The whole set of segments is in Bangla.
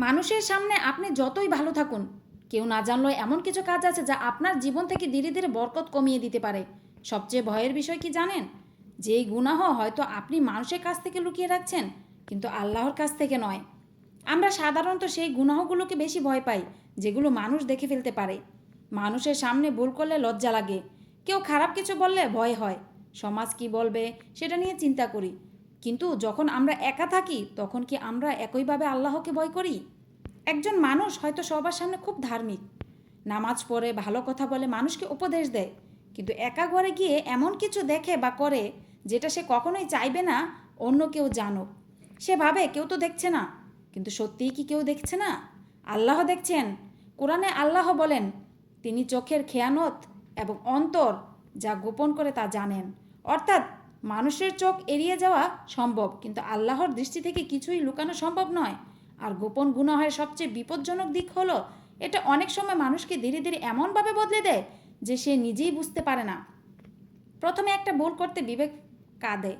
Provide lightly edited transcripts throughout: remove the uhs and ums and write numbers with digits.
মানুষের সামনে আপনি যতই ভালো থাকুন, কেউ না জানলেও এমন কিছু কাজ আছে যা আপনার জীবন থেকে ধীরে ধীরে বরকত কমিয়ে দিতে পারে। সবচেয়ে ভয়ের বিষয় কি জানেন? যেই গুনাহ হয়তো আপনি মানুষের কাছ থেকে লুকিয়ে রাখছেন, কিন্তু আল্লাহর কাছ থেকে নয়। আমরা সাধারণত সেই গুনাহগুলোকে বেশি ভয় পাই, যেগুলো মানুষ দেখে ফেলতে পারে। মানুষের সামনে ভুল করলে লজ্জা লাগে, কেউ খারাপ কিছু বললে ভয় হয়, সমাজ কি বলবে সেটা নিয়ে চিন্তা করি। কিন্তু যখন আমরা একা থাকি, তখন কি আমরা একইভাবে আল্লাহকে ভয় করি? একজন মানুষ হয়তো সবার সামনে খুব ধার্মিক, নামাজ পড়ে, ভালো কথা বলে, মানুষকে উপদেশ দেয়, কিন্তু একা ঘরে গিয়ে এমন কিছু দেখে বা করে যেটা সে কখনোই চাইবে না অন্য কেউ জানুক। সে ভাবে কেউ তো দেখছে না, কিন্তু সত্যিই কি কেউ দেখছে না? আল্লাহ দেখছেন। কোরআনে আল্লাহ বলেন, তিনি চোখের খেয়ানত এবং অন্তর যা গোপন করে তা জানেন। অর্থাৎ মানুষের চোখ এড়িয়ে যাওয়া সম্ভব, কিন্তু আল্লাহর দৃষ্টি থেকে কিছুই লুকানো সম্ভব নয়। আর গোপন গুনাহের সবচেয়ে বিপজ্জনক দিক হলো, এটা অনেক সময় মানুষকে ধীরে ধীরে এমনভাবে বদলে দেয় যে সে নিজেই বুঝতে পারে না। প্রথমে একটা ভুল করতে বিবেক কাঁদে,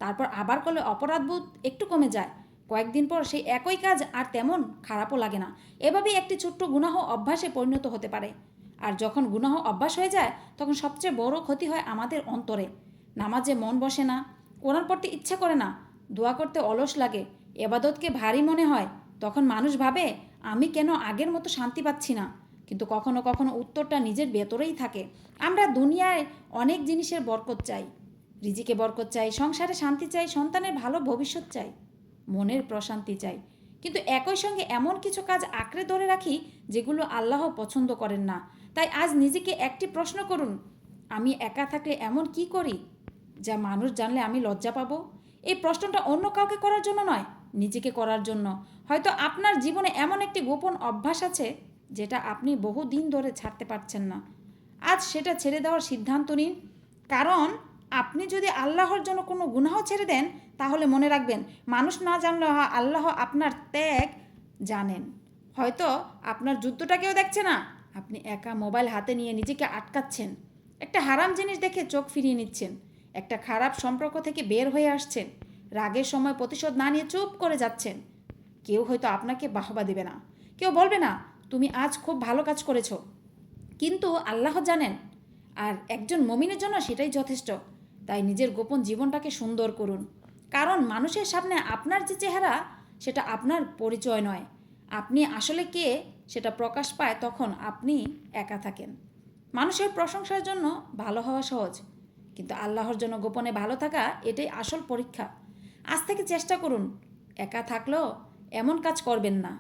তারপর আবার করলে অপরাধবোধ একটু কমে যায়, কয়েকদিন পর সেই একই কাজ আর তেমন খারাপও লাগে না। এভাবেই একটি ছোট্ট গুনাহ অভ্যাসে পরিণত হতে পারে। আর যখন গুনাহ অভ্যাস হয়ে যায়, তখন সবচেয়ে বড় ক্ষতি হয় আমাদের অন্তরে। নামাজে মন বসে না, কোরআন পড়তে ইচ্ছা করে না, দোয়া করতে অলস লাগে, এবাদতকে ভারী মনে হয়। তখন মানুষ ভাবে, আমি কেন আগের মতো শান্তি পাচ্ছি না? কিন্তু কখনো কখনো উত্তরটা নিজের ভেতরেই থাকে। আমরা দুনিয়ায় অনেক জিনিসের বরকত চাই, রিজিকে বরকত চাই, সংসারে শান্তি চাই, সন্তানের ভালো ভবিষ্যৎ চাই, মনের প্রশান্তি চাই, কিন্তু একই সঙ্গে এমন কিছু কাজ আঁকড়ে ধরে রাখি যেগুলো আল্লাহ পছন্দ করেন না। তাই আজ নিজেকে একটি প্রশ্ন করুন, আমি একা থাকলে এমন কি করি যা মানুষ জানলে আমি লজ্জা পাবো? এই প্রশ্নটা অন্য কাউকে করার জন্য নয়, নিজেকে করার জন্য। হয়তো আপনার জীবনে এমন একটি গোপন অভ্যাস আছে যেটা আপনি বহু দিন ধরে ছাড়তে পারছেন না। আজ সেটা ছেড়ে দেওয়ার সিদ্ধান্ত নিন। কারণ আপনি যদি আল্লাহর জন্য কোনো গুনাহ ছেড়ে দেন, তাহলে মনে রাখবেন, মানুষ না জানলেও আল্লাহ আপনার ত্যাগ জানেন। হয়তো আপনার যুদ্ধটা কেউ দেখছে না, আপনি একা মোবাইল হাতে নিয়ে নিজেকে আটকাচ্ছেন, একটা হারাম জিনিস দেখে চোখ ফিরিয়ে নিচ্ছেন, একটা খারাপ সম্পর্ক থেকে বের হয়ে আসছেন, রাগের সময় প্রতিশোধ না নিয়ে চুপ করে যাচ্ছেন। কেউ হয়তো আপনাকে বাহবা দেবে না, কেউ বলবে না তুমি আজ খুব ভালো কাজ করেছো, কিন্তু আল্লাহ জানেন, আর একজন মমিনের জন্য সেটাই যথেষ্ট। তাই নিজের গোপন জীবনটাকে সুন্দর করুন। কারণ মানুষের সামনে আপনার যে চেহারা, সেটা আপনার পরিচয় নয়। আপনি আসলে কে সেটা প্রকাশ পায় তখন আপনি একা থাকেন। মানুষের প্রশংসার জন্য ভালো হওয়া সহজ, কিন্তু আল্লাহর জন্য গোপনে ভালো থাকা এটাই আসল পরীক্ষা। আজ থেকে চেষ্টা করুন, একা থাকলেও এমন কাজ করবেন না